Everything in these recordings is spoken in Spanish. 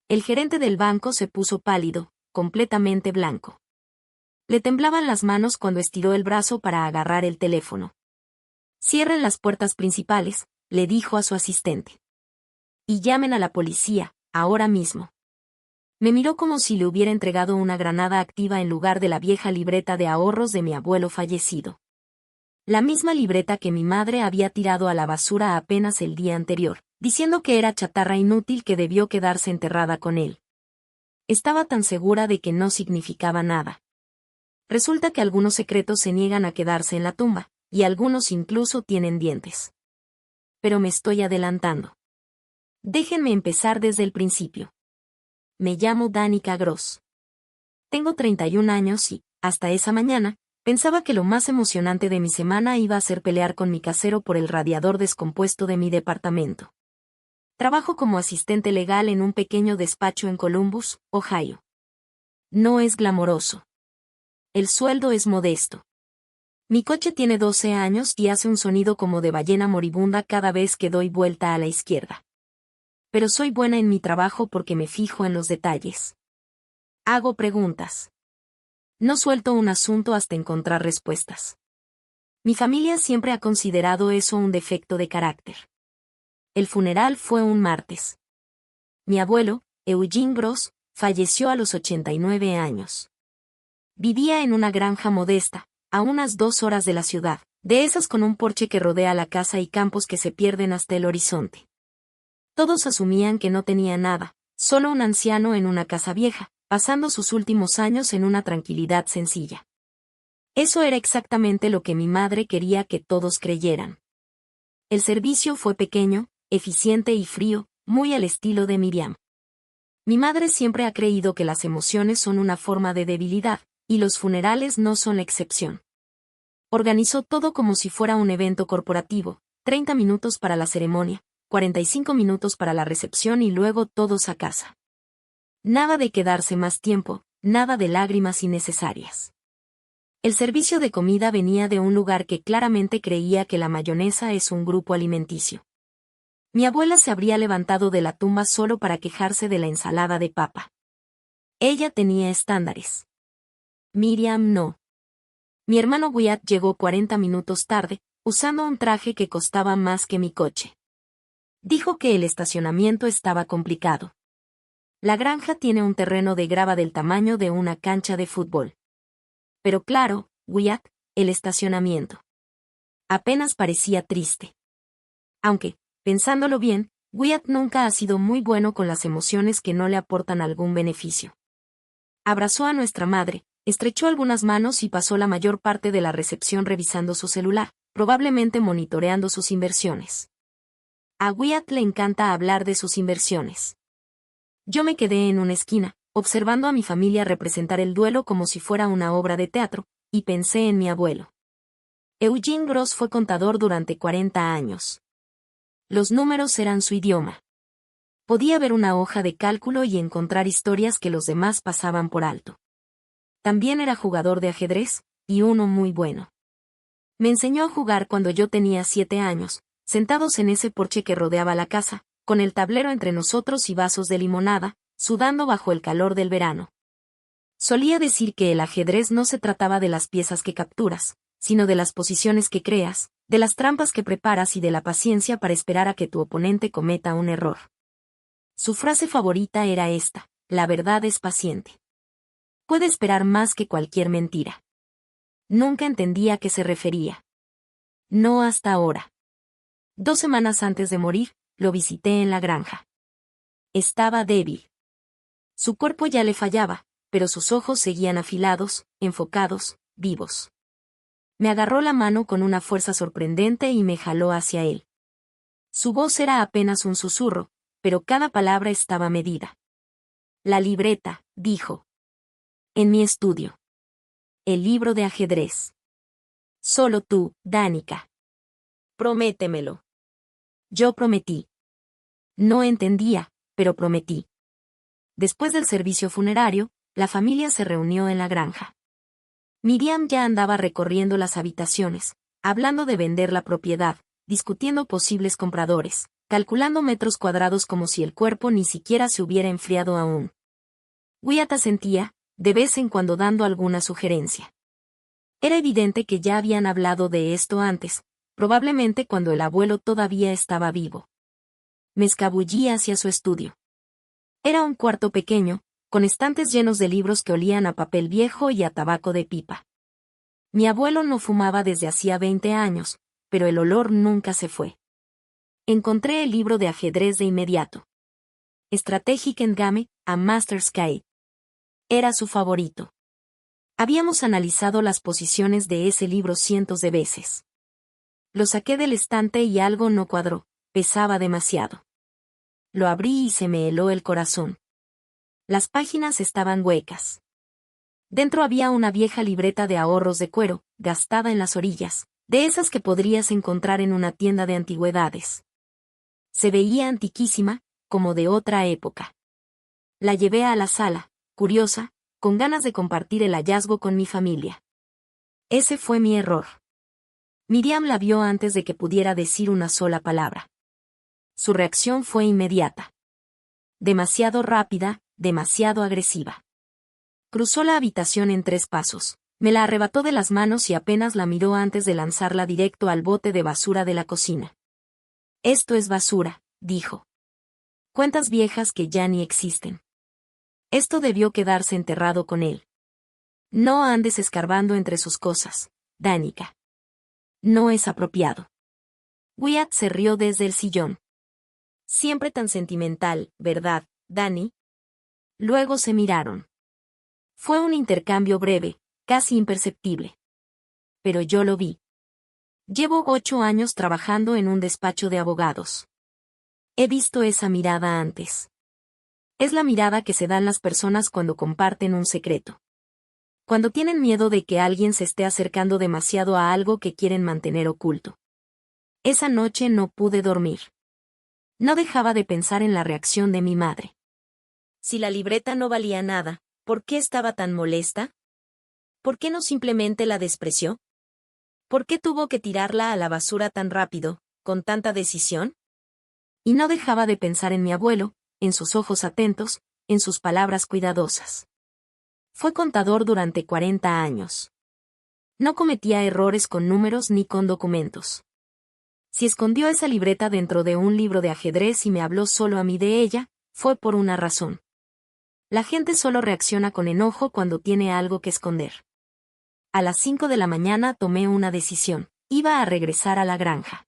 El gerente del banco se puso pálido, completamente blanco. Le temblaban las manos cuando estiró el brazo para agarrar el teléfono. «Cierren las puertas principales», le dijo a su asistente. «Y llamen a la policía, ahora mismo». Me miró como si le hubiera entregado una granada activa en lugar de la vieja libreta de ahorros de mi abuelo fallecido. La misma libreta que mi madre había tirado a la basura apenas el día anterior, diciendo que era chatarra inútil que debió quedarse enterrada con él. Estaba tan segura de que no significaba nada. Resulta que algunos secretos se niegan a quedarse en la tumba, y algunos incluso tienen dientes. Pero me estoy adelantando. Déjenme empezar desde el principio. Me llamo Danica Gross. Tengo 31 años y, hasta esa mañana, pensaba que lo más emocionante de mi semana iba a ser pelear con mi casero por el radiador descompuesto de mi departamento. Trabajo como asistente legal en un pequeño despacho en Columbus, Ohio. No es glamoroso. El sueldo es modesto. Mi coche tiene 12 años y hace un sonido como de ballena moribunda cada vez que doy vuelta a la izquierda. Pero soy buena en mi trabajo porque me fijo en los detalles. Hago preguntas. No suelto un asunto hasta encontrar respuestas. Mi familia siempre ha considerado eso un defecto de carácter. El funeral fue un martes. Mi abuelo, Eugene Gross, falleció a los 89 años. Vivía en una granja modesta, a unas 2 horas de la ciudad, de esas con un porche que rodea la casa y campos que se pierden hasta el horizonte. Todos asumían que no tenía nada, solo un anciano en una casa vieja, pasando sus últimos años en una tranquilidad sencilla. Eso era exactamente lo que mi madre quería que todos creyeran. El servicio fue pequeño, eficiente y frío, muy al estilo de Miriam. Mi madre siempre ha creído que las emociones son una forma de debilidad, y los funerales no son la excepción. Organizó todo como si fuera un evento corporativo, 30 minutos para la ceremonia, 45 minutos para la recepción y luego todos a casa. Nada de quedarse más tiempo, nada de lágrimas innecesarias. El servicio de comida venía de un lugar que claramente creía que la mayonesa es un grupo alimenticio. Mi abuela se habría levantado de la tumba solo para quejarse de la ensalada de papa. Ella tenía estándares. Miriam no. Mi hermano Wyatt llegó 40 minutos tarde, usando un traje que costaba más que mi coche. Dijo que el estacionamiento estaba complicado. La granja tiene un terreno de grava del tamaño de una cancha de fútbol. Pero claro, Wyatt, el estacionamiento. Apenas parecía triste. Aunque, pensándolo bien, Wyatt nunca ha sido muy bueno con las emociones que no le aportan algún beneficio. Abrazó a nuestra madre, estrechó algunas manos y pasó la mayor parte de la recepción revisando su celular, probablemente monitoreando sus inversiones. A Wyatt le encanta hablar de sus inversiones. Yo me quedé en una esquina, observando a mi familia representar el duelo como si fuera una obra de teatro, y pensé en mi abuelo. Eugene Gross fue contador durante 40 años. Los números eran su idioma. Podía ver una hoja de cálculo y encontrar historias que los demás pasaban por alto. También era jugador de ajedrez, y uno muy bueno. Me enseñó a jugar cuando yo tenía 7 años, sentados en ese porche que rodeaba la casa, con el tablero entre nosotros y vasos de limonada, sudando bajo el calor del verano. Solía decir que el ajedrez no se trataba de las piezas que capturas, sino de las posiciones que creas, de las trampas que preparas y de la paciencia para esperar a que tu oponente cometa un error. Su frase favorita era esta: la verdad es paciente. Puede esperar más que cualquier mentira. Nunca entendí a qué se refería. No hasta ahora. 2 semanas antes de morir, lo visité en la granja. Estaba débil. Su cuerpo ya le fallaba, pero sus ojos seguían afilados, enfocados, vivos. Me agarró la mano con una fuerza sorprendente y me jaló hacia él. Su voz era apenas un susurro, pero cada palabra estaba medida. La libreta, dijo. En mi estudio. El libro de ajedrez. Solo tú, Danica. Prométemelo. Yo prometí. No entendía, pero prometí. Después del servicio funerario, la familia se reunió en la granja. Miriam ya andaba recorriendo las habitaciones, hablando de vender la propiedad, discutiendo posibles compradores, calculando metros cuadrados como si el cuerpo ni siquiera se hubiera enfriado aún. Wyatt asentía, de vez en cuando dando alguna sugerencia. Era evidente que ya habían hablado de esto antes, probablemente cuando el abuelo todavía estaba vivo. Me escabullí hacia su estudio. Era un cuarto pequeño, con estantes llenos de libros que olían a papel viejo y a tabaco de pipa. Mi abuelo no fumaba desde hacía 20 años, pero el olor nunca se fue. Encontré el libro de ajedrez de inmediato. Strategic Endgame, a Master's Guide. Era su favorito. Habíamos analizado las posiciones de ese libro cientos de veces. Lo saqué del estante y algo no cuadró, pesaba demasiado. Lo abrí y se me heló el corazón. Las páginas estaban huecas. Dentro había una vieja libreta de ahorros de cuero, gastada en las orillas, de esas que podrías encontrar en una tienda de antigüedades. Se veía antiquísima, como de otra época. La llevé a la sala, curiosa, con ganas de compartir el hallazgo con mi familia. Ese fue mi error. Miriam la vio antes de que pudiera decir una sola palabra. Su reacción fue inmediata. Demasiado rápida, demasiado agresiva. Cruzó la habitación en 3 pasos, me la arrebató de las manos y apenas la miró antes de lanzarla directo al bote de basura de la cocina. Esto es basura, dijo. Cuentas viejas que ya ni existen. Esto debió quedarse enterrado con él. No andes escarbando entre sus cosas, Danica. No es apropiado. Wyatt se rió desde el sillón. Siempre tan sentimental, ¿verdad, Dani? Luego se miraron. Fue un intercambio breve, casi imperceptible. Pero yo lo vi. Llevo 8 años trabajando en un despacho de abogados. He visto esa mirada antes. Es la mirada que se dan las personas cuando comparten un secreto. Cuando tienen miedo de que alguien se esté acercando demasiado a algo que quieren mantener oculto. Esa noche no pude dormir. No dejaba de pensar en la reacción de mi madre. Si la libreta no valía nada, ¿por qué estaba tan molesta? ¿Por qué no simplemente la despreció? ¿Por qué tuvo que tirarla a la basura tan rápido, con tanta decisión? Y no dejaba de pensar en mi abuelo, en sus ojos atentos, en sus palabras cuidadosas. Fue contador durante 40 años. No cometía errores con números ni con documentos. Si escondió esa libreta dentro de un libro de ajedrez y me habló solo a mí de ella, fue por una razón. La gente solo reacciona con enojo cuando tiene algo que esconder. A las 5 de la mañana tomé una decisión. Iba a regresar a la granja.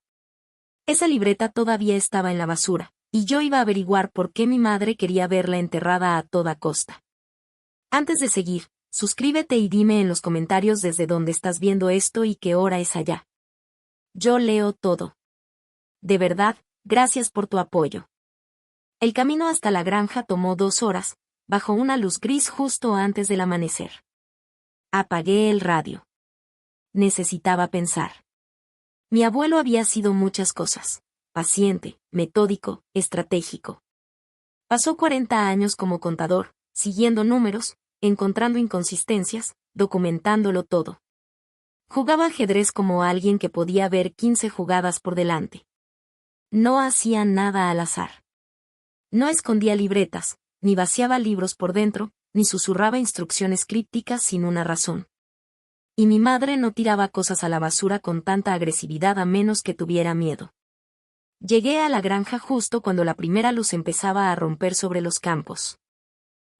Esa libreta todavía estaba en la basura, y yo iba a averiguar por qué mi madre quería verla enterrada a toda costa. Antes de seguir, suscríbete y dime en los comentarios desde dónde estás viendo esto y qué hora es allá. Yo leo todo. De verdad, gracias por tu apoyo. El camino hasta la granja tomó 2 horas, bajo una luz gris justo antes del amanecer. Apagué el radio. Necesitaba pensar. Mi abuelo había sido muchas cosas. Paciente, metódico, estratégico. Pasó 40 años como contador, siguiendo números, encontrando inconsistencias, documentándolo todo. Jugaba ajedrez como alguien que podía ver 15 jugadas por delante. No hacía nada al azar. No escondía libretas, ni vaciaba libros por dentro, ni susurraba instrucciones crípticas sin una razón. Y mi madre no tiraba cosas a la basura con tanta agresividad a menos que tuviera miedo. Llegué a la granja justo cuando la primera luz empezaba a romper sobre los campos.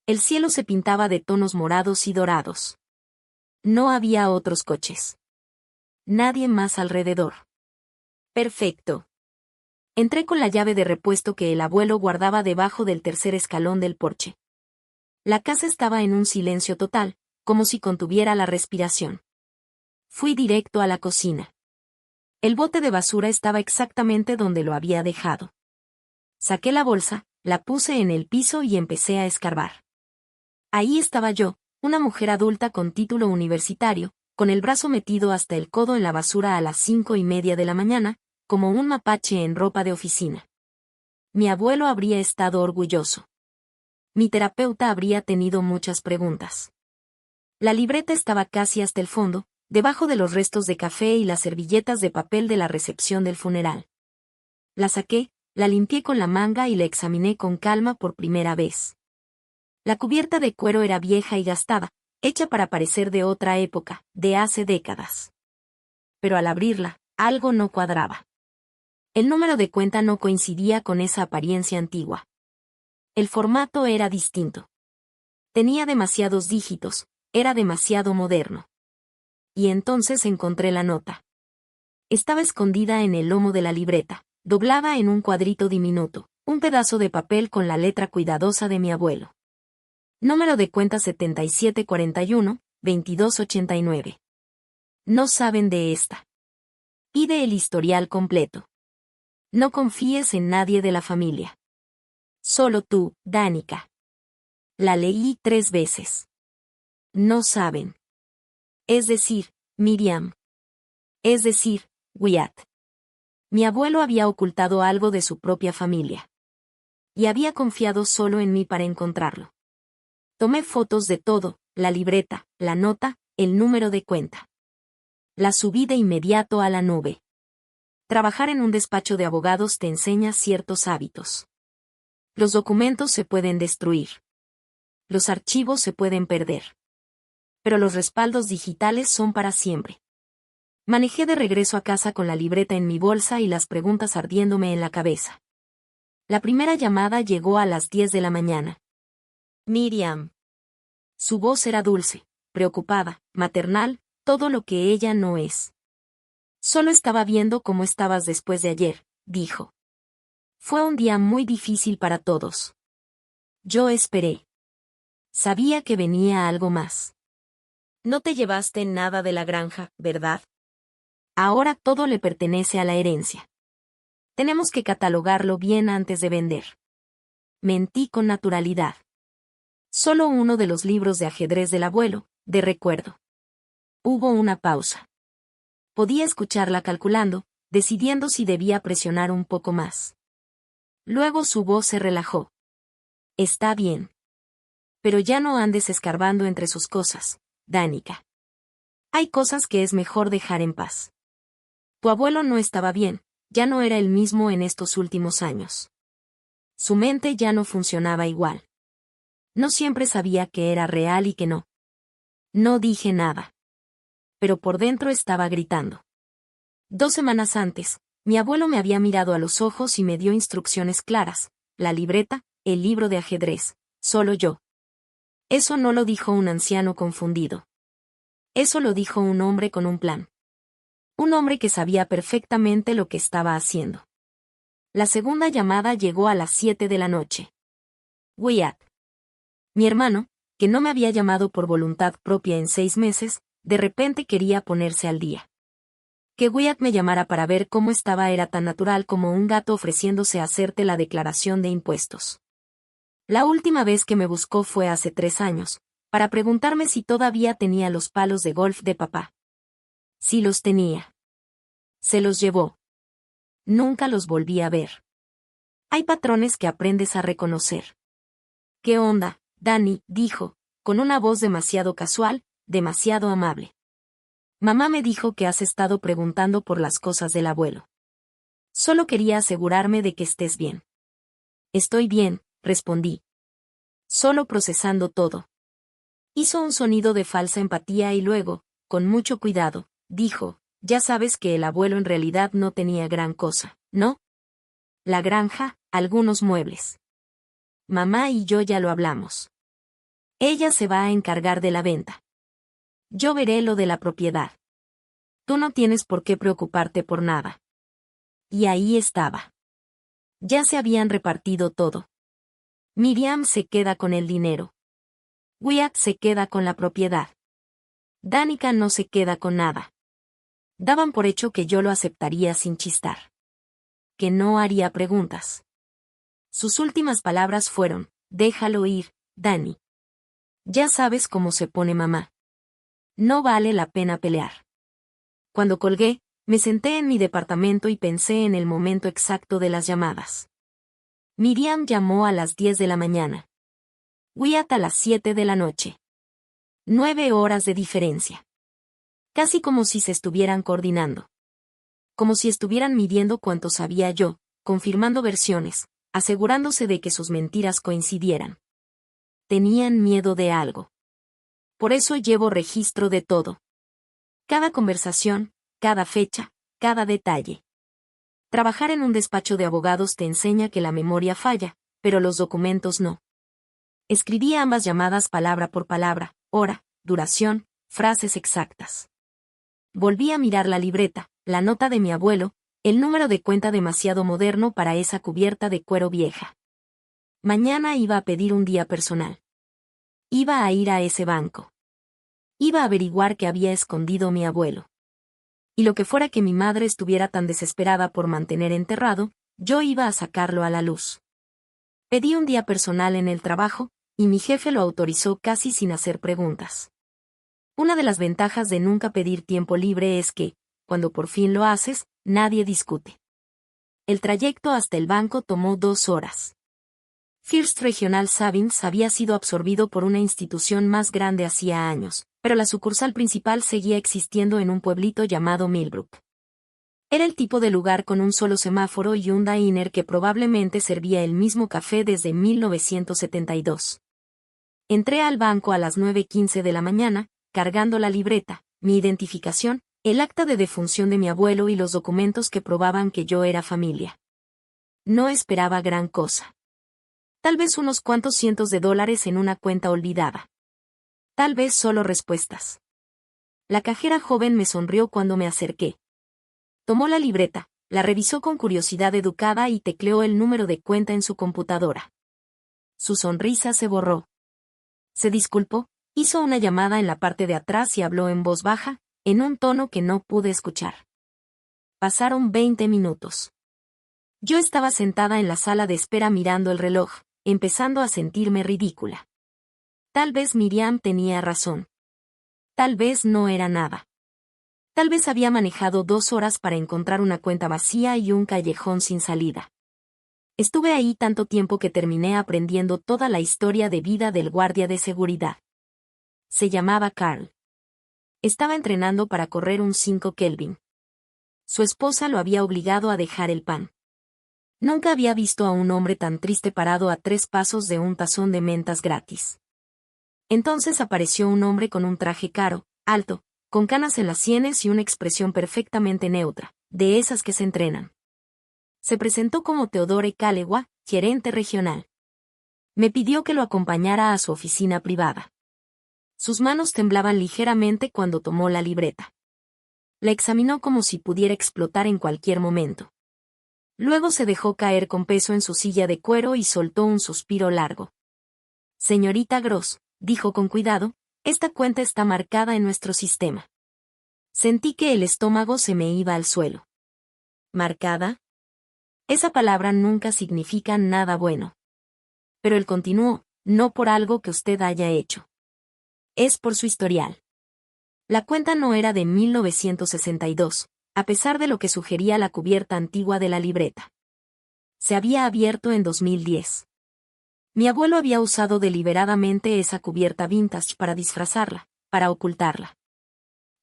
El cielo se pintaba de tonos morados y dorados. No había otros coches. Nadie más alrededor. Perfecto. Entré con la llave de repuesto que el abuelo guardaba debajo del tercer escalón del porche. La casa estaba en un silencio total, como si contuviera la respiración. Fui directo a la cocina. El bote de basura estaba exactamente donde lo había dejado. Saqué la bolsa, la puse en el piso y empecé a escarbar. Ahí estaba yo, una mujer adulta con título universitario, con el brazo metido hasta el codo en la basura a las 5:30 de la mañana, como un mapache en ropa de oficina. Mi abuelo habría estado orgulloso. Mi terapeuta habría tenido muchas preguntas. La libreta estaba casi hasta el fondo, debajo de los restos de café y las servilletas de papel de la recepción del funeral. La saqué, La limpié con la manga y la examiné con calma por primera vez. La cubierta de cuero era vieja y gastada, hecha para parecer de otra época, de hace décadas. Pero al abrirla, algo no cuadraba. El número de cuenta no coincidía con esa apariencia antigua. El formato era distinto. Tenía demasiados dígitos, era demasiado moderno. Y entonces encontré la nota. Estaba escondida en el lomo de la libreta, doblada en un cuadrito diminuto, un pedazo de papel con la letra cuidadosa de mi abuelo. Número de cuenta 7741-2289. No saben de esta. Pide el historial completo. No confíes en nadie de la familia. Solo tú, Danica. La leí 3 veces. No saben. Es decir, Miriam. Es decir, Wyatt. Mi abuelo había ocultado algo de su propia familia. Y había confiado solo en mí para encontrarlo. Tomé fotos de todo, la libreta, la nota, el número de cuenta. La subí de inmediato a la nube. Trabajar en un despacho de abogados te enseña ciertos hábitos. Los documentos se pueden destruir. Los archivos se pueden perder. Pero los respaldos digitales son para siempre. Manejé de regreso a casa con la libreta en mi bolsa y las preguntas ardiéndome en la cabeza. La primera llamada llegó a las 10 de la mañana. Miriam. Su voz era dulce, preocupada, maternal, todo lo que ella no es. Solo estaba viendo cómo estabas después de ayer, dijo. Fue un día muy difícil para todos. Yo esperé. Sabía que venía algo más. No te llevaste nada de la granja, ¿verdad? Ahora todo le pertenece a la herencia. Tenemos que catalogarlo bien antes de vender. Mentí con naturalidad. Solo uno de los libros de ajedrez del abuelo, de recuerdo. Hubo una pausa. Podía escucharla calculando, decidiendo si debía presionar un poco más. Luego su voz se relajó. Está bien. Pero ya no andes escarbando entre sus cosas, Danica. Hay cosas que es mejor dejar en paz. Tu abuelo no estaba bien, ya no era el mismo en estos últimos años. Su mente ya no funcionaba igual. No siempre sabía que era real y que no. No dije nada. Pero por dentro estaba gritando. 2 semanas antes, mi abuelo me había mirado a los ojos y me dio instrucciones claras, la libreta, el libro de ajedrez, solo yo. Eso no lo dijo un anciano confundido. Eso lo dijo un hombre con un plan. Un hombre que sabía perfectamente lo que estaba haciendo. La segunda llamada llegó a las 7 de la noche. Wyatt. Mi hermano, que no me había llamado por voluntad propia en 6 meses, de repente quería ponerse al día. Que Wyatt me llamara para ver cómo estaba era tan natural como un gato ofreciéndose a hacerte la declaración de impuestos. La última vez que me buscó fue hace 3 años, para preguntarme si todavía tenía los palos de golf de papá. Sí los tenía. Se los llevó. Nunca los volví a ver. Hay patrones que aprendes a reconocer. ¿Qué onda, Dani?, dijo, con una voz demasiado casual, demasiado amable. Mamá me dijo que has estado preguntando por las cosas del abuelo. Solo quería asegurarme de que estés bien. Estoy bien, respondí. Solo procesando todo. Hizo un sonido de falsa empatía y luego, con mucho cuidado, dijo, ya sabes que el abuelo en realidad no tenía gran cosa, ¿no? La granja, algunos muebles. Mamá y yo ya lo hablamos. Ella se va a encargar de la venta. Yo veré lo de la propiedad. Tú no tienes por qué preocuparte por nada. Y ahí estaba. Ya se habían repartido todo. Miriam se queda con el dinero. Wyatt se queda con la propiedad. Danica no se queda con nada. Daban por hecho que yo lo aceptaría sin chistar. Que no haría preguntas. Sus últimas palabras fueron, déjalo ir, Dani. Ya sabes cómo se pone mamá. No vale la pena pelear. Cuando colgué, me senté en mi departamento y pensé en el momento exacto de las llamadas. Miriam llamó a las 10 de la mañana. Wyatt a las 7 de la noche. 9 horas de diferencia. Casi como si se estuvieran coordinando. Como si estuvieran midiendo cuánto sabía yo, confirmando versiones, asegurándose de que sus mentiras coincidieran. Tenían miedo de algo. Por eso llevo registro de todo. Cada conversación, cada fecha, cada detalle. Trabajar en un despacho de abogados te enseña que la memoria falla, pero los documentos no. Escribí ambas llamadas palabra por palabra, hora, duración, frases exactas. Volví a mirar la libreta, la nota de mi abuelo, el número de cuenta demasiado moderno para esa cubierta de cuero vieja. Mañana iba a pedir un día personal. Iba a ir a ese banco. Iba a averiguar qué había escondido mi abuelo. Y lo que fuera que mi madre estuviera tan desesperada por mantener enterrado, yo iba a sacarlo a la luz. Pedí un día personal en el trabajo, y mi jefe lo autorizó casi sin hacer preguntas. Una de las ventajas de nunca pedir tiempo libre es que, cuando por fin lo haces, nadie discute. El trayecto hasta el banco tomó 2 horas. First Regional Savings había sido absorbido por una institución más grande hacía años, pero la sucursal principal seguía existiendo en un pueblito llamado Millbrook. Era el tipo de lugar con un solo semáforo y un diner que probablemente servía el mismo café desde 1972. Entré al banco a las 9:15 de la mañana, cargando la libreta, mi identificación, el acta de defunción de mi abuelo y los documentos que probaban que yo era familia. No esperaba gran cosa. Tal vez unos cuantos cientos de dólares en una cuenta olvidada. Tal vez solo respuestas. La cajera joven me sonrió cuando me acerqué. Tomó la libreta, la revisó con curiosidad educada y tecleó el número de cuenta en su computadora. Su sonrisa se borró. Se disculpó, hizo una llamada en la parte de atrás y habló en voz baja, en un tono que no pude escuchar. Pasaron 20 minutos. Yo estaba sentada en la sala de espera mirando el reloj, empezando a sentirme ridícula. Tal vez Miriam tenía razón. Tal vez no era nada. Tal vez había manejado 2 horas para encontrar una cuenta vacía y un callejón sin salida. Estuve ahí tanto tiempo que terminé aprendiendo toda la historia de vida del guardia de seguridad. Se llamaba Carl. Estaba entrenando para correr un 5 Kelvin. Su esposa lo había obligado a dejar el pan. Nunca había visto a un hombre tan triste parado a 3 pasos de un tazón de mentas gratis. Entonces apareció un hombre con un traje caro, alto, con canas en las sienes y una expresión perfectamente neutra, de esas que se entrenan. Se presentó como Theodore Calewa, gerente regional. Me pidió que lo acompañara a su oficina privada. Sus manos temblaban ligeramente cuando tomó la libreta. La examinó como si pudiera explotar en cualquier momento. Luego se dejó caer con peso en su silla de cuero y soltó un suspiro largo. Señorita Gross, dijo con cuidado, esta cuenta está marcada en nuestro sistema. Sentí que el estómago se me iba al suelo. ¿Marcada? Esa palabra nunca significa nada bueno. Pero él continuó, no por algo que usted haya hecho. Es por su historial. La cuenta no era de 1962, a pesar de lo que sugería la cubierta antigua de la libreta. Se había abierto en 2010. Mi abuelo había usado deliberadamente esa cubierta vintage para disfrazarla, para ocultarla.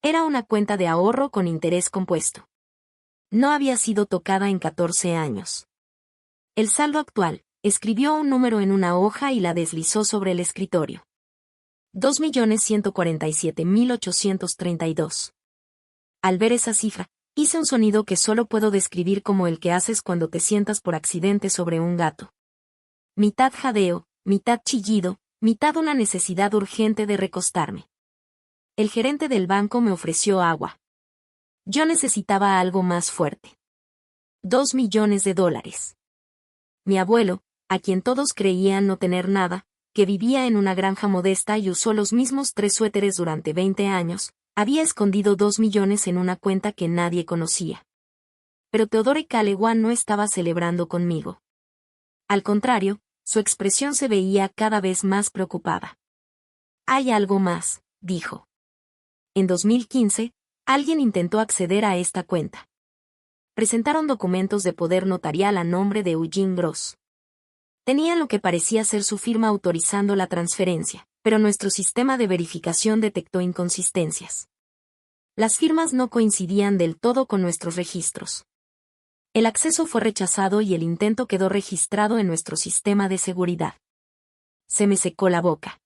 Era una cuenta de ahorro con interés compuesto. No había sido tocada en 14 años. El saldo actual, escribió un número en una hoja y la deslizó sobre el escritorio. 2.147.832. Al ver esa cifra, hice un sonido que solo puedo describir como el que haces cuando te sientas por accidente sobre un gato. Mitad jadeo, mitad chillido, mitad una necesidad urgente de recostarme. El gerente del banco me ofreció agua. Yo necesitaba algo más fuerte. 2 millones de dólares. Mi abuelo, a quien todos creían no tener nada, que vivía en una granja modesta y usó los mismos 3 suéteres durante 20 años, había escondido 2 millones en una cuenta que nadie conocía. Pero Theodore Calewa no estaba celebrando conmigo. Al contrario, su expresión se veía cada vez más preocupada. Hay algo más, dijo. En 2015, alguien intentó acceder a esta cuenta. Presentaron documentos de poder notarial a nombre de Eugene Gross. Tenían lo que parecía ser su firma autorizando la transferencia, pero nuestro sistema de verificación detectó inconsistencias. Las firmas no coincidían del todo con nuestros registros. El acceso fue rechazado y el intento quedó registrado en nuestro sistema de seguridad. Se me secó la boca.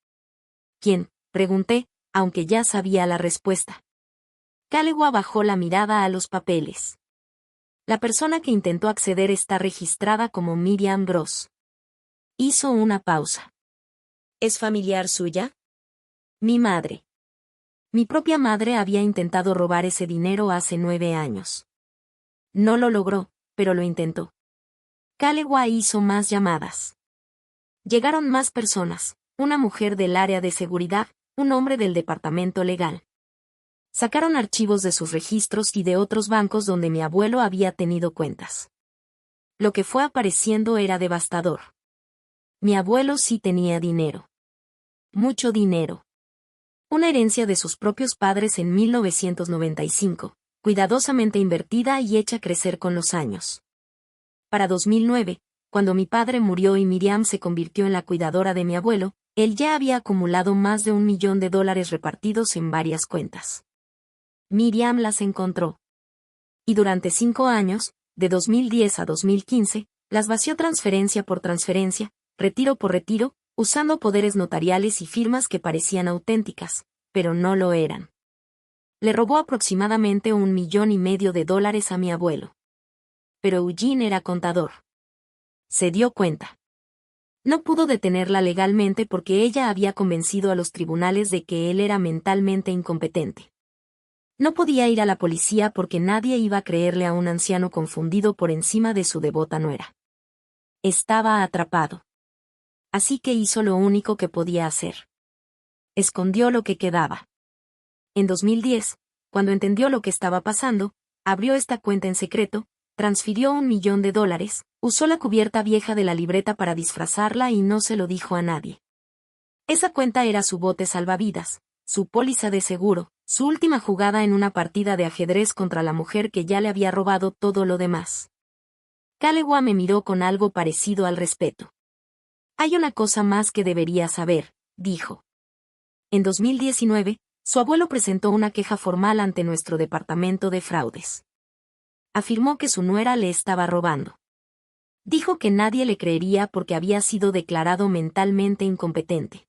¿Quién?, pregunté, aunque ya sabía la respuesta. Calewa bajó la mirada a los papeles. La persona que intentó acceder está registrada como Miriam Gross. Hizo una pausa. ¿Es familiar suya? Mi madre. Mi propia madre había intentado robar ese dinero hace 9 años. No lo logró, pero lo intentó. Calewa hizo más llamadas. Llegaron más personas, una mujer del área de seguridad, un hombre del departamento legal. Sacaron archivos de sus registros y de otros bancos donde mi abuelo había tenido cuentas. Lo que fue apareciendo era devastador. Mi abuelo sí tenía dinero. Mucho dinero. Una herencia de sus propios padres en 1995, cuidadosamente invertida y hecha crecer con los años. Para 2009, cuando mi padre murió y Miriam se convirtió en la cuidadora de mi abuelo, él ya había acumulado más de $1 millón repartidos en varias cuentas. Miriam las encontró. Y durante 5 años, de 2010 a 2015, las vació transferencia por transferencia, retiro por retiro, usando poderes notariales y firmas que parecían auténticas, pero no lo eran. Le robó aproximadamente $1,5 millones a mi abuelo. Pero Eugene era contador. Se dio cuenta. No pudo detenerla legalmente porque ella había convencido a los tribunales de que él era mentalmente incompetente. No podía ir a la policía porque nadie iba a creerle a un anciano confundido por encima de su devota nuera. Estaba atrapado. Así que hizo lo único que podía hacer. Escondió lo que quedaba. En 2010, cuando entendió lo que estaba pasando, abrió esta cuenta en secreto, transfirió $1 millón, usó la cubierta vieja de la libreta para disfrazarla y no se lo dijo a nadie. Esa cuenta era su bote salvavidas, su póliza de seguro, su última jugada en una partida de ajedrez contra la mujer que ya le había robado todo lo demás. Calewa me miró con algo parecido al respeto. Hay una cosa más que debería saber, dijo. En 2019, su abuelo presentó una queja formal ante nuestro departamento de fraudes. Afirmó que su nuera le estaba robando. Dijo que nadie le creería porque había sido declarado mentalmente incompetente.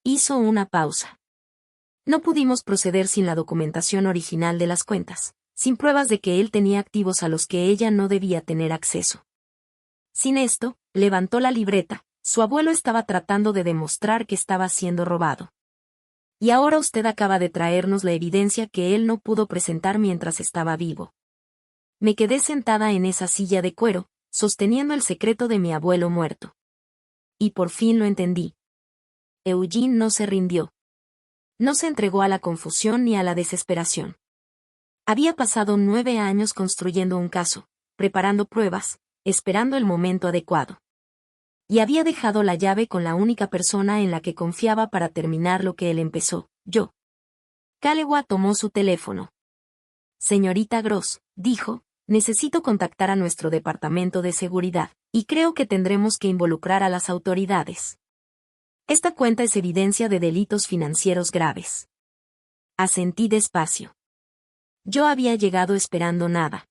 Hizo una pausa. No pudimos proceder sin la documentación original de las cuentas, sin pruebas de que él tenía activos a los que ella no debía tener acceso. Sin esto, levantó la libreta, su abuelo estaba tratando de demostrar que estaba siendo robado. Y ahora usted acaba de traernos la evidencia que él no pudo presentar mientras estaba vivo. Me quedé sentada en esa silla de cuero, sosteniendo el secreto de mi abuelo muerto. Y por fin lo entendí. Eugene no se rindió. No se entregó a la confusión ni a la desesperación. Había pasado 9 años construyendo un caso, preparando pruebas, esperando el momento adecuado. Y había dejado la llave con la única persona en la que confiaba para terminar lo que él empezó, yo. Calewa tomó su teléfono. Señorita Gross, dijo, necesito contactar a nuestro departamento de seguridad, y creo que tendremos que involucrar a las autoridades. Esta cuenta es evidencia de delitos financieros graves. Asentí despacio. Yo había llegado esperando nada.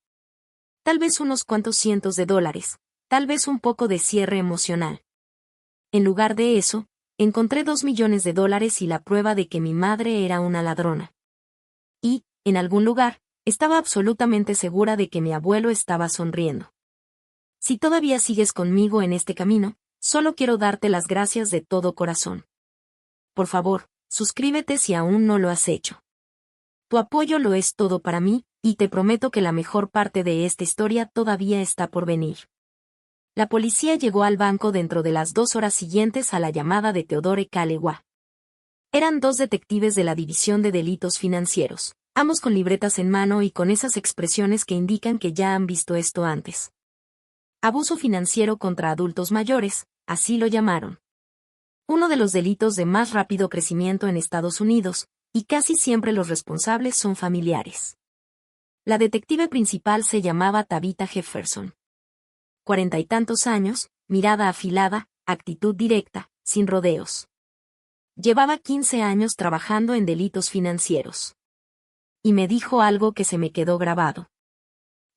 Tal vez unos cuantos cientos de dólares, tal vez un poco de cierre emocional. En lugar de eso, encontré $2 millones y la prueba de que mi madre era una ladrona. Y, en algún lugar, estaba absolutamente segura de que mi abuelo estaba sonriendo. Si todavía sigues conmigo en este camino, solo quiero darte las gracias de todo corazón. Por favor, suscríbete si aún no lo has hecho. Tu apoyo lo es todo para mí, y te prometo que la mejor parte de esta historia todavía está por venir. La policía llegó al banco dentro de las 2 horas siguientes a la llamada de Theodore Calewa. Eran 2 detectives de la División de Delitos Financieros, ambos con libretas en mano y con esas expresiones que indican que ya han visto esto antes. Abuso financiero contra adultos mayores, así lo llamaron. Uno de los delitos de más rápido crecimiento en Estados Unidos, y casi siempre los responsables son familiares. La detective principal se llamaba Tabitha Jefferson. 40 y tantos años, mirada afilada, actitud directa, sin rodeos. Llevaba 15 años trabajando en delitos financieros. Y me dijo algo que se me quedó grabado.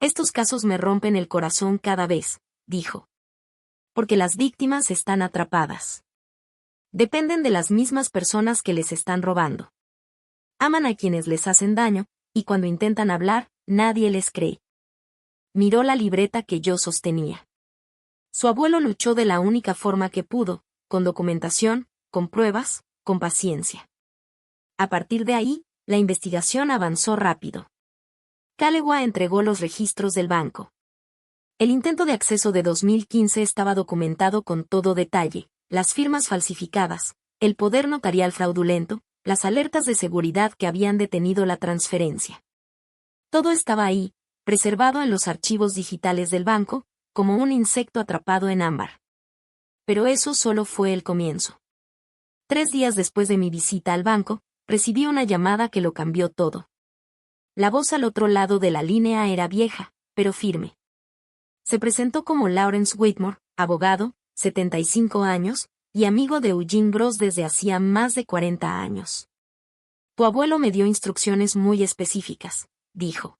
Estos casos me rompen el corazón cada vez, dijo. Porque las víctimas están atrapadas. Dependen de las mismas personas que les están robando. Aman a quienes les hacen daño, y cuando intentan hablar, nadie les cree. Miró la libreta que yo sostenía. Su abuelo luchó de la única forma que pudo, con documentación, con pruebas, con paciencia. A partir de ahí, la investigación avanzó rápido. Kalewa entregó los registros del banco. El intento de acceso de 2015 estaba documentado con todo detalle, las firmas falsificadas, el poder notarial fraudulento, las alertas de seguridad que habían detenido la transferencia. Todo estaba ahí, preservado en los archivos digitales del banco, como un insecto atrapado en ámbar. Pero eso solo fue el comienzo. 3 días después de mi visita al banco, recibí una llamada que lo cambió todo. La voz al otro lado de la línea era vieja, pero firme. Se presentó como Lawrence Whitmore, abogado, 75 años, y amigo de Eugene Gross desde hacía más de 40 años. Tu abuelo me dio instrucciones muy específicas, dijo.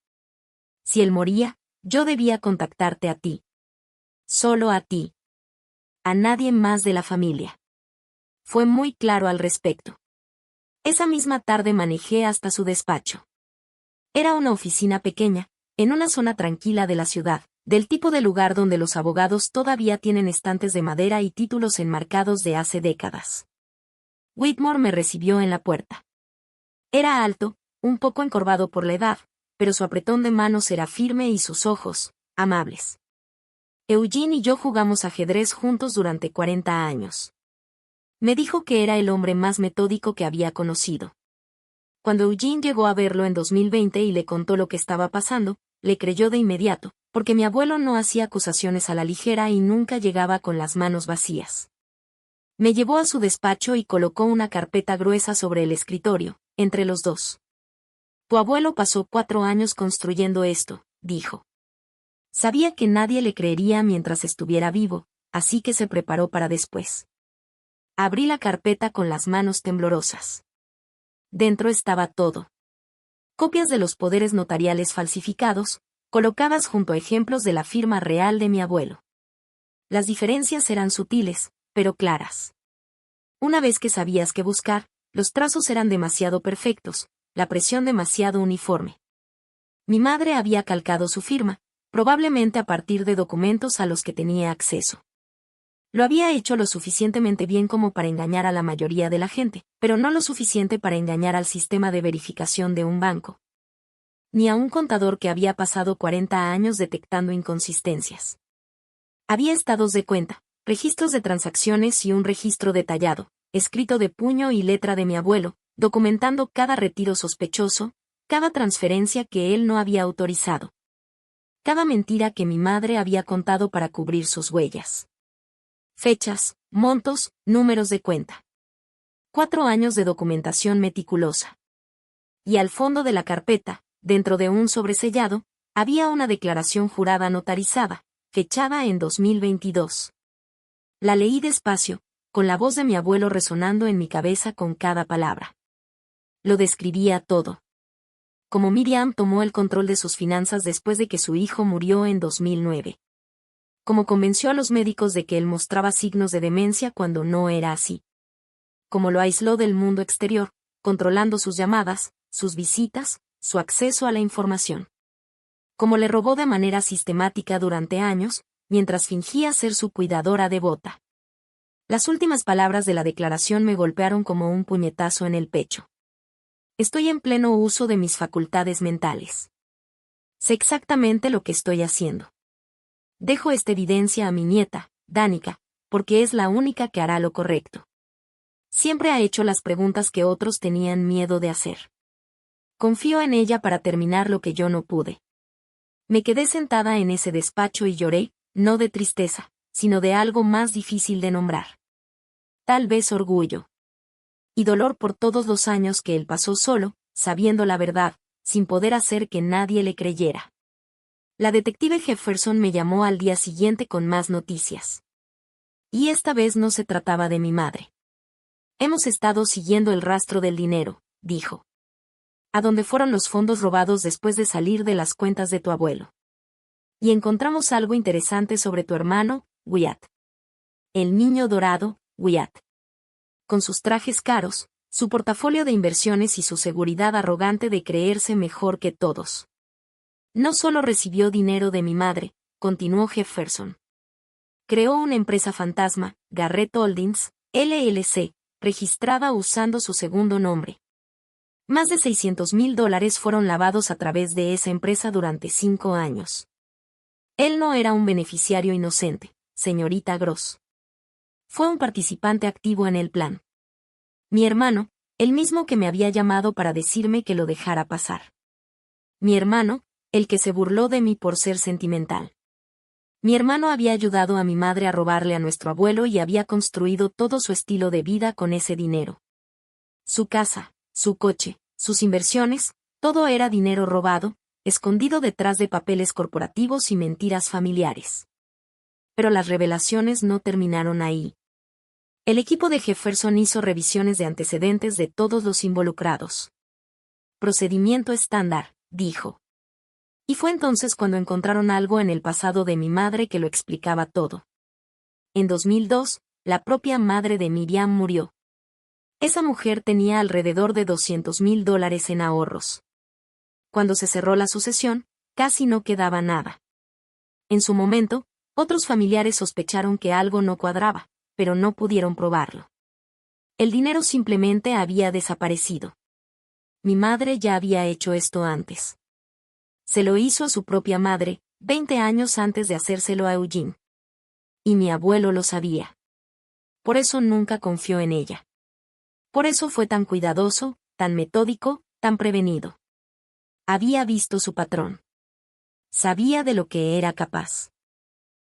Si él moría, yo debía contactarte a ti. Solo a ti. A nadie más de la familia. Fue muy claro al respecto. Esa misma tarde manejé hasta su despacho. Era una oficina pequeña, en una zona tranquila de la ciudad, del tipo de lugar donde los abogados todavía tienen estantes de madera y títulos enmarcados de hace décadas. Whitmore me recibió en la puerta. Era alto, un poco encorvado por la edad, pero su apretón de manos era firme y sus ojos, amables. Eugene y yo jugamos ajedrez juntos durante 40 años. Me dijo que era el hombre más metódico que había conocido. Cuando Eugene llegó a verlo en 2020 y le contó lo que estaba pasando, le creyó de inmediato, porque mi abuelo no hacía acusaciones a la ligera y nunca llegaba con las manos vacías. Me llevó a su despacho y colocó una carpeta gruesa sobre el escritorio, entre los dos. Tu abuelo pasó 4 años construyendo esto, dijo. Sabía que nadie le creería mientras estuviera vivo, así que se preparó para después. Abrí la carpeta con las manos temblorosas. Dentro estaba todo. Copias de los poderes notariales falsificados, colocadas junto a ejemplos de la firma real de mi abuelo. Las diferencias eran sutiles, pero claras. Una vez que sabías qué buscar, los trazos eran demasiado perfectos, la presión demasiado uniforme. Mi madre había calcado su firma, probablemente a partir de documentos a los que tenía acceso. Lo había hecho lo suficientemente bien como para engañar a la mayoría de la gente, pero no lo suficiente para engañar al sistema de verificación de un banco. Ni a un contador que había pasado 40 años detectando inconsistencias. Había estados de cuenta, registros de transacciones y un registro detallado, escrito de puño y letra de mi abuelo, documentando cada retiro sospechoso, cada transferencia que él no había autorizado. Cada mentira que mi madre había contado para cubrir sus huellas. Fechas, montos, números de cuenta. 4 años de documentación meticulosa. Y al fondo de la carpeta, dentro de un sobresellado, había una declaración jurada notarizada, fechada en 2022. La leí despacio, con la voz de mi abuelo resonando en mi cabeza con cada palabra. Lo describía todo. Como Miriam tomó el control de sus finanzas después de que su hijo murió en 2009. Como convenció a los médicos de que él mostraba signos de demencia cuando no era así. Como lo aisló del mundo exterior, controlando sus llamadas, sus visitas, su acceso a la información. Como le robó de manera sistemática durante años, mientras fingía ser su cuidadora devota. Las últimas palabras de la declaración me golpearon como un puñetazo en el pecho. Estoy en pleno uso de mis facultades mentales. Sé exactamente lo que estoy haciendo. Dejo esta evidencia a mi nieta, Danica, porque es la única que hará lo correcto. Siempre ha hecho las preguntas que otros tenían miedo de hacer. Confío en ella para terminar lo que yo no pude. Me quedé sentada en ese despacho y lloré, no de tristeza, sino de algo más difícil de nombrar. Tal vez orgullo. Y dolor por todos los años que él pasó solo, sabiendo la verdad, sin poder hacer que nadie le creyera. La detective Jefferson me llamó al día siguiente con más noticias. Y esta vez no se trataba de mi madre. Hemos estado siguiendo el rastro del dinero, dijo. ¿A dónde fueron los fondos robados después de salir de las cuentas de tu abuelo? Y encontramos algo interesante sobre tu hermano, Wyatt. El niño dorado, Wyatt. Con sus trajes caros, su portafolio de inversiones y su seguridad arrogante de creerse mejor que todos. No solo recibió dinero de mi madre, continuó Jefferson. Creó una empresa fantasma, Garrett Holdings, LLC, registrada usando su segundo nombre. Más de $600,000 fueron lavados a través de esa empresa durante 5 años. Él no era un beneficiario inocente, señorita Gross. Fue un participante activo en el plan. Mi hermano, el mismo que me había llamado para decirme que lo dejara pasar. Mi hermano, el que se burló de mí por ser sentimental. Mi hermano había ayudado a mi madre a robarle a nuestro abuelo y había construido todo su estilo de vida con ese dinero. Su casa, su coche, sus inversiones, todo era dinero robado, escondido detrás de papeles corporativos y mentiras familiares. Pero las revelaciones no terminaron ahí. El equipo de Jefferson hizo revisiones de antecedentes de todos los involucrados. Procedimiento estándar, dijo. Y fue entonces cuando encontraron algo en el pasado de mi madre que lo explicaba todo. En 2002, la propia madre de Miriam murió. Esa mujer tenía alrededor de $200,000 en ahorros. Cuando se cerró la sucesión, casi no quedaba nada. En su momento, otros familiares sospecharon que algo no cuadraba, pero no pudieron probarlo. El dinero simplemente había desaparecido. Mi madre ya había hecho esto antes. Se lo hizo a su propia madre, 20 años antes de hacérselo a Eugene. Y mi abuelo lo sabía. Por eso nunca confió en ella. Por eso fue tan cuidadoso, tan metódico, tan prevenido. Había visto su patrón. Sabía de lo que era capaz.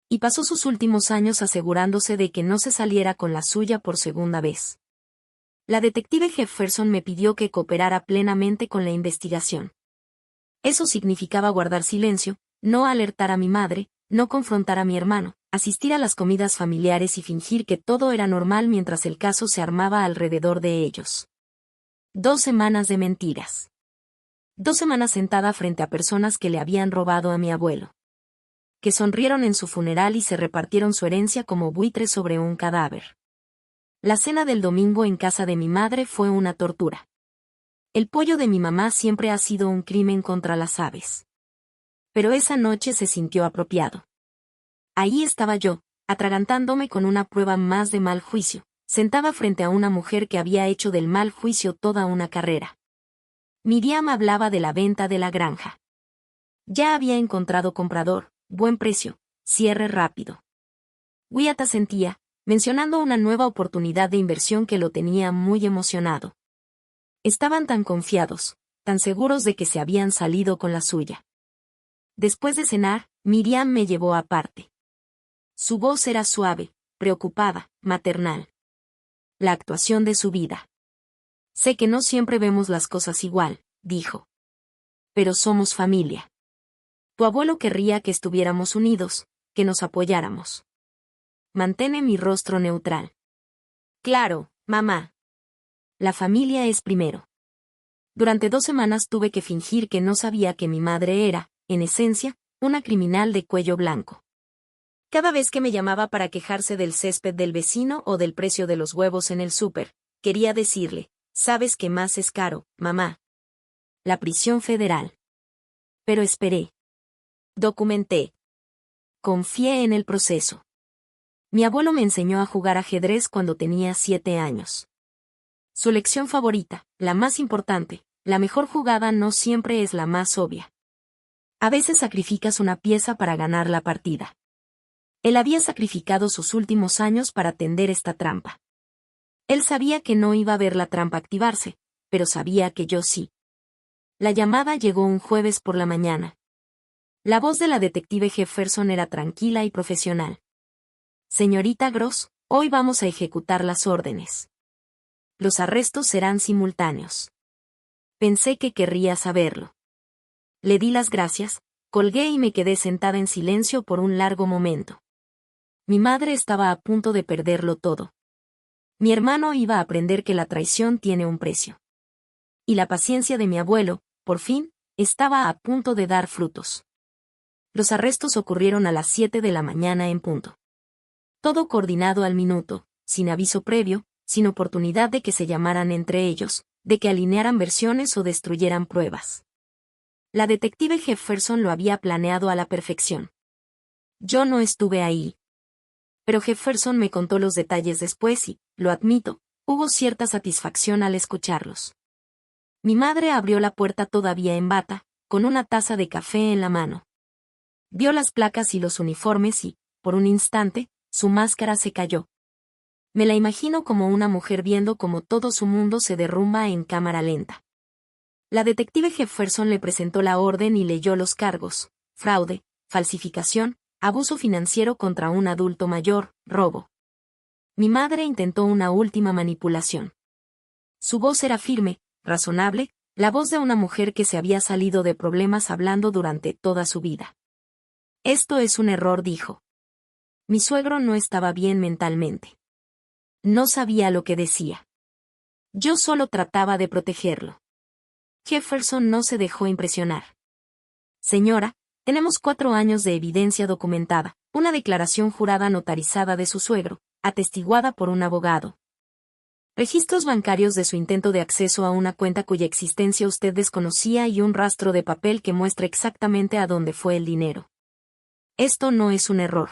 Y pasó sus últimos años asegurándose de que no se saliera con la suya por segunda vez. La detective Jefferson me pidió que cooperara plenamente con la investigación. Eso significaba guardar silencio, no alertar a mi madre, no confrontar a mi hermano, asistir a las comidas familiares y fingir que todo era normal mientras el caso se armaba alrededor de ellos. 2 semanas de mentiras. 2 semanas sentada frente a personas que le habían robado a mi abuelo. Que sonrieron en su funeral y se repartieron su herencia como buitres sobre un cadáver. La cena del domingo en casa de mi madre fue una tortura. El pollo de mi mamá siempre ha sido un crimen contra las aves. Pero esa noche se sintió apropiado. Ahí estaba yo, atragantándome con una prueba más de mal juicio, sentada frente a una mujer que había hecho del mal juicio toda una carrera. Miriam hablaba de la venta de la granja. Ya había encontrado comprador, buen precio, cierre rápido. Wyatt asentía, mencionando una nueva oportunidad de inversión que lo tenía muy emocionado. Estaban tan confiados, tan seguros de que se habían salido con la suya. Después de cenar, Miriam me llevó aparte. Su voz era suave, preocupada, maternal. La actuación de su vida. Sé que no siempre vemos las cosas igual, dijo. Pero somos familia. Tu abuelo querría que estuviéramos unidos, que nos apoyáramos. Mantén mi rostro neutral. Claro, mamá. La familia es primero. Durante 2 semanas tuve que fingir que no sabía que mi madre era, en esencia, una criminal de cuello blanco. Cada vez que me llamaba para quejarse del césped del vecino o del precio de los huevos en el súper, quería decirle, ¿sabes qué más es caro, mamá? La prisión federal. Pero esperé. Documenté. Confié en el proceso. Mi abuelo me enseñó a jugar ajedrez cuando tenía 7 años. Su lección favorita, la más importante, la mejor jugada no siempre es la más obvia. A veces sacrificas una pieza para ganar la partida. Él había sacrificado sus últimos años para tender esta trampa. Él sabía que no iba a ver la trampa activarse, pero sabía que yo sí. La llamada llegó un jueves por la mañana. La voz de la detective Jefferson era tranquila y profesional. Señorita Gross, hoy vamos a ejecutar las órdenes. Los arrestos serán simultáneos. Pensé que querría saberlo. Le di las gracias, colgué y me quedé sentada en silencio por un largo momento. Mi madre estaba a punto de perderlo todo. Mi hermano iba a aprender que la traición tiene un precio. Y la paciencia de mi abuelo, por fin, estaba a punto de dar frutos. Los arrestos ocurrieron a las 7 de la mañana en punto. Todo coordinado al minuto, sin aviso previo, sin oportunidad de que se llamaran entre ellos, de que alinearan versiones o destruyeran pruebas. La detective Jefferson lo había planeado a la perfección. Yo no estuve ahí. Pero Jefferson me contó los detalles después y, lo admito, hubo cierta satisfacción al escucharlos. Mi madre abrió la puerta todavía en bata, con una taza de café en la mano. Vio las placas y los uniformes y, por un instante, su máscara se cayó. Me la imagino como una mujer viendo cómo todo su mundo se derrumba en cámara lenta. La detective Jefferson le presentó la orden y leyó los cargos: fraude, falsificación, abuso financiero contra un adulto mayor, robo. Mi madre intentó una última manipulación. Su voz era firme, razonable, la voz de una mujer que se había salido de problemas hablando durante toda su vida. Esto es un error, dijo. Mi suegro no estaba bien mentalmente. No sabía lo que decía. Yo solo trataba de protegerlo. Jefferson no se dejó impresionar. Señora, tenemos 4 años de evidencia documentada, una declaración jurada notarizada de su suegro, atestiguada por un abogado. Registros bancarios de su intento de acceso a una cuenta cuya existencia usted desconocía y un rastro de papel que muestra exactamente a dónde fue el dinero. Esto no es un error.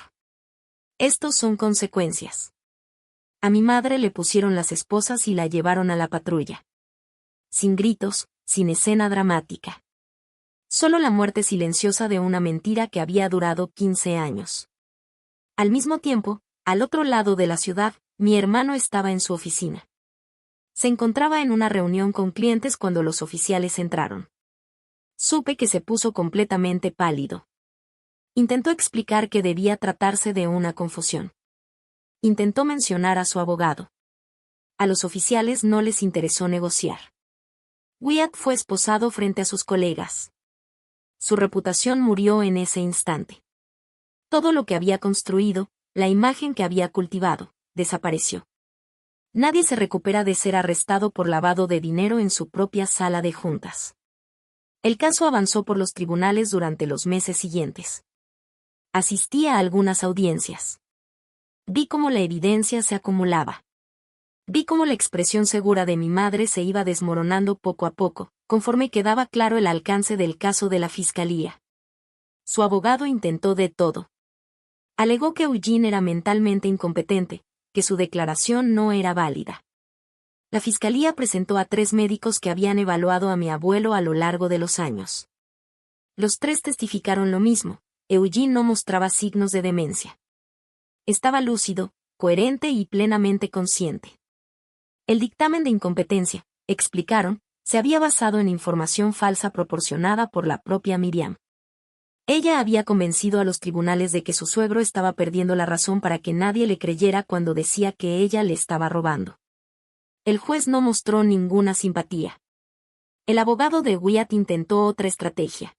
Estos son consecuencias. A mi madre le pusieron las esposas y la llevaron a la patrulla. Sin gritos, sin escena dramática. Solo la muerte silenciosa de una mentira que había durado 15 años. Al mismo tiempo, al otro lado de la ciudad, mi hermano estaba en su oficina. Se encontraba en una reunión con clientes cuando los oficiales entraron. Supe que se puso completamente pálido. Intentó explicar que debía tratarse de una confusión. Intentó mencionar a su abogado. A los oficiales no les interesó negociar. Wyatt fue esposado frente a sus colegas. Su reputación murió en ese instante. Todo lo que había construido, la imagen que había cultivado, desapareció. Nadie se recupera de ser arrestado por lavado de dinero en su propia sala de juntas. El caso avanzó por los tribunales durante los meses siguientes. Asistí a algunas audiencias. Vi cómo la evidencia se acumulaba. Vi cómo la expresión segura de mi madre se iba desmoronando poco a poco, conforme quedaba claro el alcance del caso de la fiscalía. Su abogado intentó de todo. Alegó que Eugene era mentalmente incompetente, que su declaración no era válida. La fiscalía presentó a 3 médicos que habían evaluado a mi abuelo a lo largo de los años. Los 3 testificaron lo mismo: Eugene no mostraba signos de demencia. Estaba lúcido, coherente y plenamente consciente. El dictamen de incompetencia, explicaron, se había basado en información falsa proporcionada por la propia Miriam. Ella había convencido a los tribunales de que su suegro estaba perdiendo la razón para que nadie le creyera cuando decía que ella le estaba robando. El juez no mostró ninguna simpatía. El abogado de Wyatt intentó otra estrategia.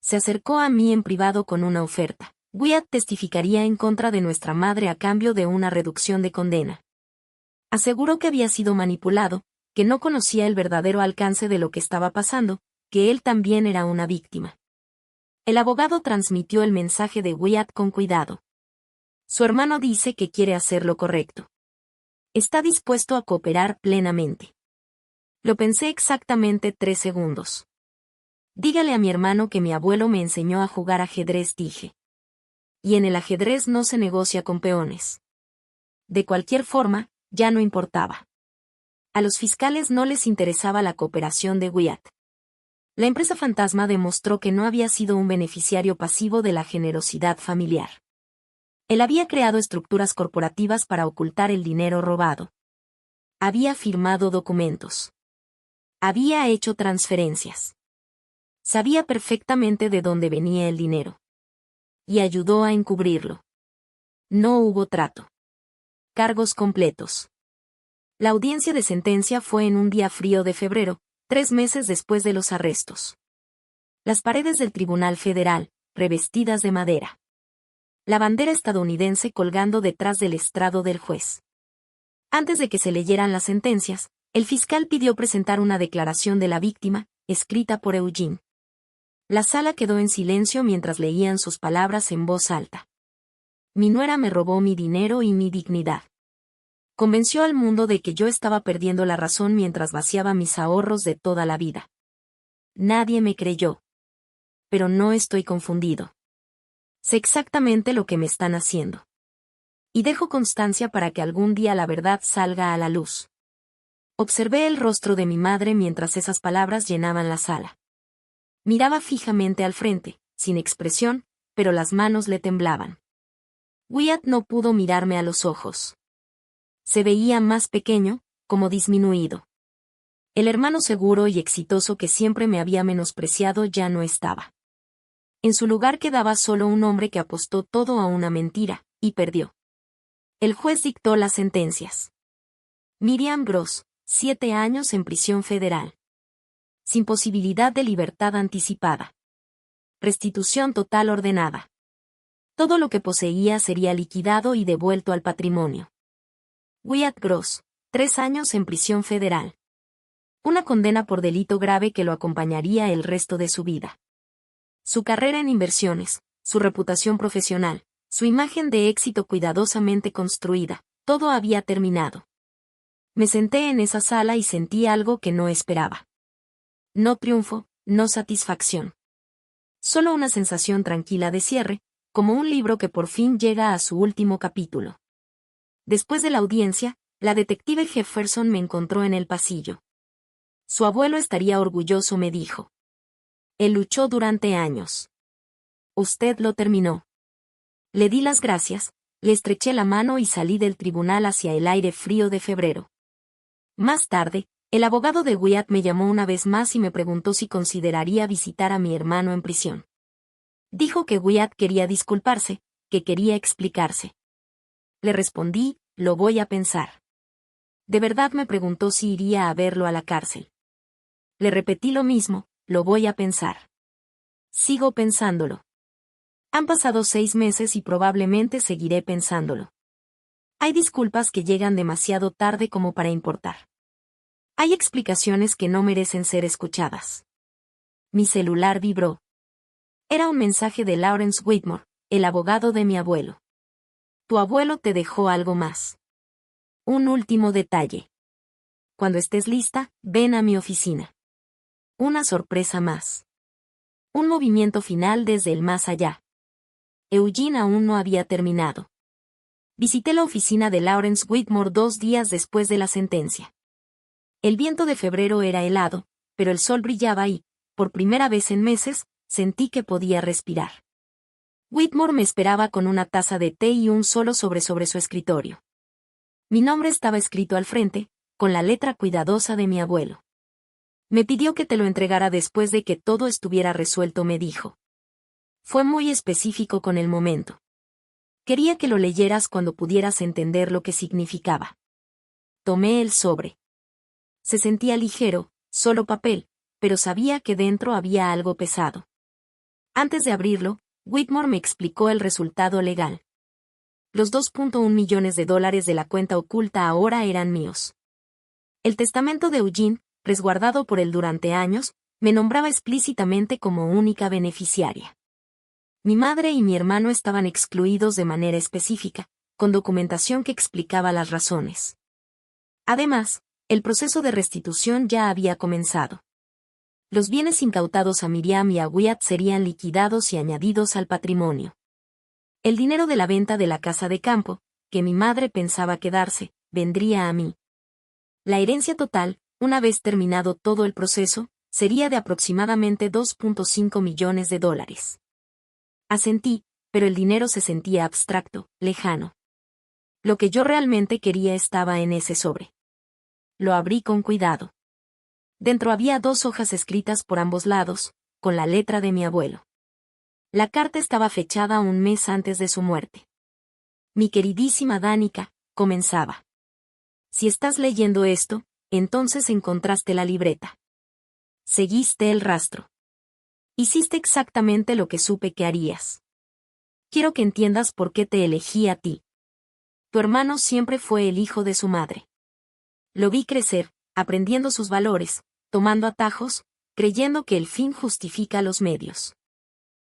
Se acercó a mí en privado con una oferta. Wyatt testificaría en contra de nuestra madre a cambio de una reducción de condena. Aseguró que había sido manipulado, que no conocía el verdadero alcance de lo que estaba pasando, que él también era una víctima. El abogado transmitió el mensaje de Wyatt con cuidado. Su hermano dice que quiere hacer lo correcto. Está dispuesto a cooperar plenamente. Lo pensé exactamente 3 segundos. Dígale a mi hermano que mi abuelo me enseñó a jugar ajedrez, dije. Y en el ajedrez no se negocia con peones. De cualquier forma, ya no importaba. A los fiscales no les interesaba la cooperación de Wyatt. La empresa fantasma demostró que no había sido un beneficiario pasivo de la generosidad familiar. Él había creado estructuras corporativas para ocultar el dinero robado. Había firmado documentos. Había hecho transferencias. Sabía perfectamente de dónde venía el dinero. Y ayudó a encubrirlo. No hubo trato. Cargos completos. La audiencia de sentencia fue en un día frío de febrero, 3 meses después de los arrestos. Las paredes del Tribunal Federal, revestidas de madera. La bandera estadounidense colgando detrás del estrado del juez. Antes de que se leyeran las sentencias, el fiscal pidió presentar una declaración de la víctima, escrita por Eugene. La sala quedó en silencio mientras leían sus palabras en voz alta. Mi nuera me robó mi dinero y mi dignidad. Convenció al mundo de que yo estaba perdiendo la razón mientras vaciaba mis ahorros de toda la vida. Nadie me creyó. Pero no estoy confundido. Sé exactamente lo que me están haciendo. Y dejo constancia para que algún día la verdad salga a la luz. Observé el rostro de mi madre mientras esas palabras llenaban la sala. Miraba fijamente al frente, sin expresión, pero las manos le temblaban. Wyatt no pudo mirarme a los ojos. Se veía más pequeño, como disminuido. El hermano seguro y exitoso que siempre me había menospreciado ya no estaba. En su lugar quedaba solo un hombre que apostó todo a una mentira, y perdió. El juez dictó las sentencias. Miriam Gross, 7 años en prisión federal. Sin posibilidad de libertad anticipada. Restitución total ordenada. Todo lo que poseía sería liquidado y devuelto al patrimonio. Wyatt Gross, 3 años en prisión federal. Una condena por delito grave que lo acompañaría el resto de su vida. Su carrera en inversiones, su reputación profesional, su imagen de éxito cuidadosamente construida, todo había terminado. Me senté en esa sala y sentí algo que no esperaba. No triunfo, no satisfacción. Solo una sensación tranquila de cierre, como un libro que por fin llega a su último capítulo. Después de la audiencia, la detective Jefferson me encontró en el pasillo. Su abuelo estaría orgulloso, me dijo. Él luchó durante años. Usted lo terminó. Le di las gracias, le estreché la mano y salí del tribunal hacia el aire frío de febrero. Más tarde, el abogado de Wyatt me llamó una vez más y me preguntó si consideraría visitar a mi hermano en prisión. Dijo que Wyatt quería disculparse, que quería explicarse. Le respondí, lo voy a pensar. De verdad me preguntó si iría a verlo a la cárcel. Le repetí lo mismo, lo voy a pensar. Sigo pensándolo. Han pasado 6 meses y probablemente seguiré pensándolo. Hay disculpas que llegan demasiado tarde como para importar. Hay explicaciones que no merecen ser escuchadas. Mi celular vibró. Era un mensaje de Lawrence Whitmore, el abogado de mi abuelo. Tu abuelo te dejó algo más. Un último detalle. Cuando estés lista, ven a mi oficina. Una sorpresa más. Un movimiento final desde el más allá. Eugene aún no había terminado. Visité la oficina de Lawrence Whitmore 2 días después de la sentencia. El viento de febrero era helado, pero el sol brillaba y, por primera vez en meses, sentí que podía respirar. Whitmore me esperaba con una taza de té y un solo sobre su escritorio. Mi nombre estaba escrito al frente, con la letra cuidadosa de mi abuelo. Me pidió que te lo entregara después de que todo estuviera resuelto, me dijo. Fue muy específico con el momento. Quería que lo leyeras cuando pudieras entender lo que significaba. Tomé el sobre. Se sentía ligero, solo papel, pero sabía que dentro había algo pesado. Antes de abrirlo, Whitmore me explicó el resultado legal. Los $2.1 millones de la cuenta oculta ahora eran míos. El testamento de Eugene, resguardado por él durante años, me nombraba explícitamente como única beneficiaria. Mi madre y mi hermano estaban excluidos de manera específica, con documentación que explicaba las razones. Además, el proceso de restitución ya había comenzado. Los bienes incautados a Miriam y a Wyatt serían liquidados y añadidos al patrimonio. El dinero de la venta de la casa de campo, que mi madre pensaba quedarse, vendría a mí. La herencia total, una vez terminado todo el proceso, sería de aproximadamente $2.5 millones. Asentí, pero el dinero se sentía abstracto, lejano. Lo que yo realmente quería estaba en ese sobre. Lo abrí con cuidado. Dentro había 2 hojas escritas por ambos lados, con la letra de mi abuelo. La carta estaba fechada un mes antes de su muerte. Mi queridísima Danica, comenzaba. Si estás leyendo esto, entonces encontraste la libreta. Seguiste el rastro. Hiciste exactamente lo que supe que harías. Quiero que entiendas por qué te elegí a ti. Tu hermano siempre fue el hijo de su madre. Lo vi crecer, aprendiendo sus valores, tomando atajos, creyendo que el fin justifica los medios.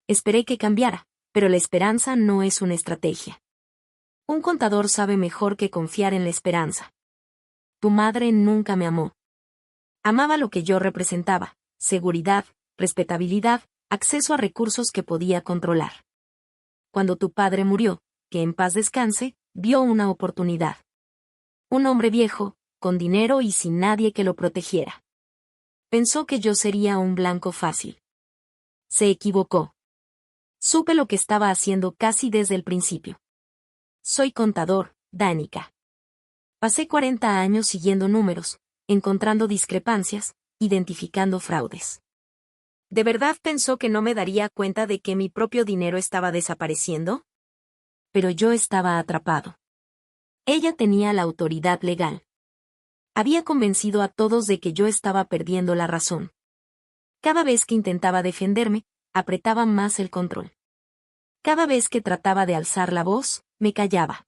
Esperé que cambiara, pero la esperanza no es una estrategia. Un contador sabe mejor que confiar en la esperanza. Tu madre nunca me amó. Amaba lo que yo representaba: seguridad, respetabilidad, acceso a recursos que podía controlar. Cuando tu padre murió, que en paz descanse, vio una oportunidad. Un hombre viejo, con dinero y sin nadie que lo protegiera. Pensó que yo sería un blanco fácil. Se equivocó. Supe lo que estaba haciendo casi desde el principio. Soy contador, Danica. Pasé 40 años siguiendo números, encontrando discrepancias, identificando fraudes. ¿De verdad pensó que no me daría cuenta de que mi propio dinero estaba desapareciendo? Pero yo estaba atrapado. Ella tenía la autoridad legal. Había convencido a todos de que yo estaba perdiendo la razón. Cada vez que intentaba defenderme, apretaba más el control. Cada vez que trataba de alzar la voz, me callaba.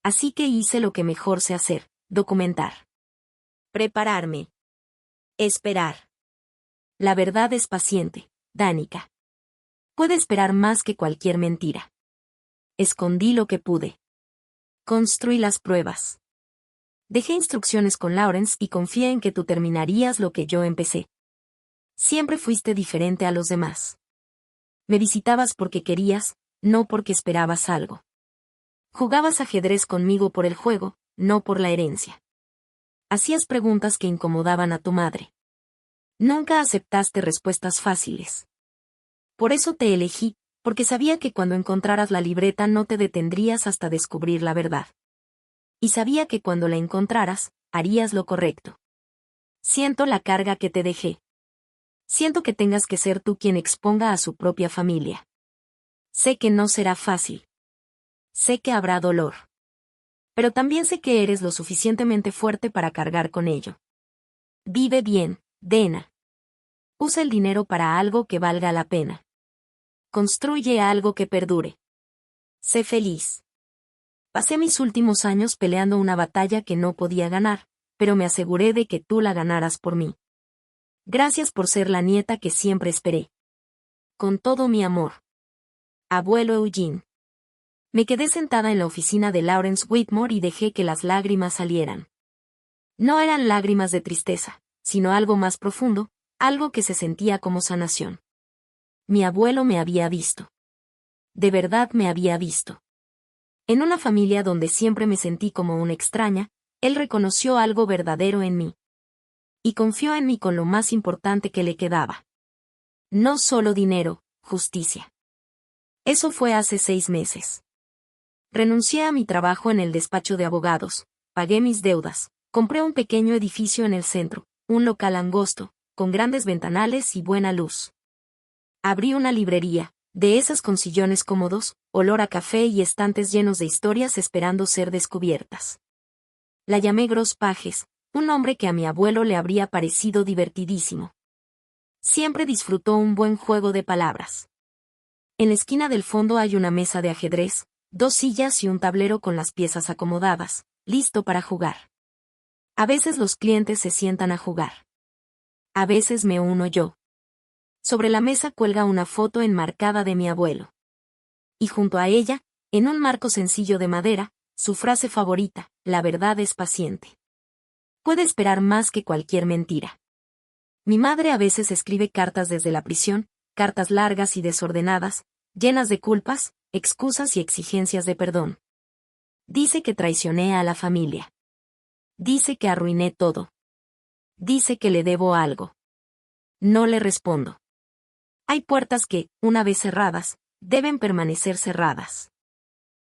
Así que hice lo que mejor sé hacer: documentar. Prepararme. Esperar. La verdad es paciente, Danica. Puede esperar más que cualquier mentira. Escondí lo que pude. Construí las pruebas. Dejé instrucciones con Lawrence y confié en que tú terminarías lo que yo empecé. Siempre fuiste diferente a los demás. Me visitabas porque querías, no porque esperabas algo. Jugabas ajedrez conmigo por el juego, no por la herencia. Hacías preguntas que incomodaban a tu madre. Nunca aceptaste respuestas fáciles. Por eso te elegí, porque sabía que cuando encontraras la libreta no te detendrías hasta descubrir la verdad. Y sabía que cuando la encontraras, harías lo correcto. Siento la carga que te dejé. Siento que tengas que ser tú quien exponga a su propia familia. Sé que no será fácil. Sé que habrá dolor. Pero también sé que eres lo suficientemente fuerte para cargar con ello. Vive bien, Dena. Usa el dinero para algo que valga la pena. Construye algo que perdure. Sé feliz. Pasé mis últimos años peleando una batalla que no podía ganar, pero me aseguré de que tú la ganaras por mí. Gracias por ser la nieta que siempre esperé. Con todo mi amor. Abuelo Eugene. Me quedé sentada en la oficina de Lawrence Whitmore y dejé que las lágrimas salieran. No eran lágrimas de tristeza, sino algo más profundo, algo que se sentía como sanación. Mi abuelo me había visto. De verdad me había visto. En una familia donde siempre me sentí como una extraña, él reconoció algo verdadero en mí. Y confió en mí con lo más importante que le quedaba. No solo dinero, justicia. Eso fue hace 6 meses. Renuncié a mi trabajo en el despacho de abogados, pagué mis deudas, compré un pequeño edificio en el centro, un local angosto, con grandes ventanales y buena luz. Abrí una librería, de esas con sillones cómodos, olor a café y estantes llenos de historias esperando ser descubiertas. La llamé Gros Pages, un nombre que a mi abuelo le habría parecido divertidísimo. Siempre disfrutó un buen juego de palabras. En la esquina del fondo hay una mesa de ajedrez, 2 sillas y un tablero con las piezas acomodadas, listo para jugar. A veces los clientes se sientan a jugar. A veces me uno yo. Sobre la mesa cuelga una foto enmarcada de mi abuelo. Y junto a ella, en un marco sencillo de madera, su frase favorita: la verdad es paciente. Puede esperar más que cualquier mentira. Mi madre a veces escribe cartas desde la prisión, cartas largas y desordenadas, llenas de culpas, excusas y exigencias de perdón. Dice que traicioné a la familia. Dice que arruiné todo. Dice que le debo algo. No le respondo. Hay puertas que, una vez cerradas, deben permanecer cerradas.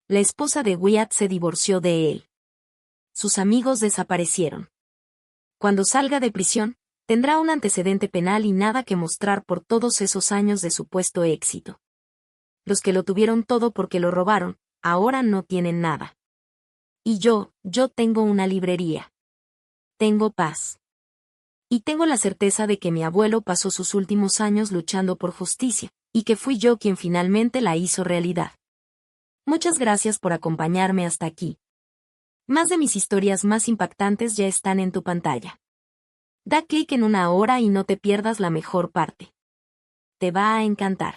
La esposa de Wyatt se divorció de él. Sus amigos desaparecieron. Cuando salga de prisión, tendrá un antecedente penal y nada que mostrar por todos esos años de supuesto éxito. Los que lo tuvieron todo porque lo robaron, ahora no tienen nada. Y yo tengo una librería. Tengo paz. Y tengo la certeza de que mi abuelo pasó sus últimos años luchando por justicia, y que fui yo quien finalmente la hizo realidad. Muchas gracias por acompañarme hasta aquí. Más de mis historias más impactantes ya están en tu pantalla. Da clic en una hora y no te pierdas la mejor parte. Te va a encantar.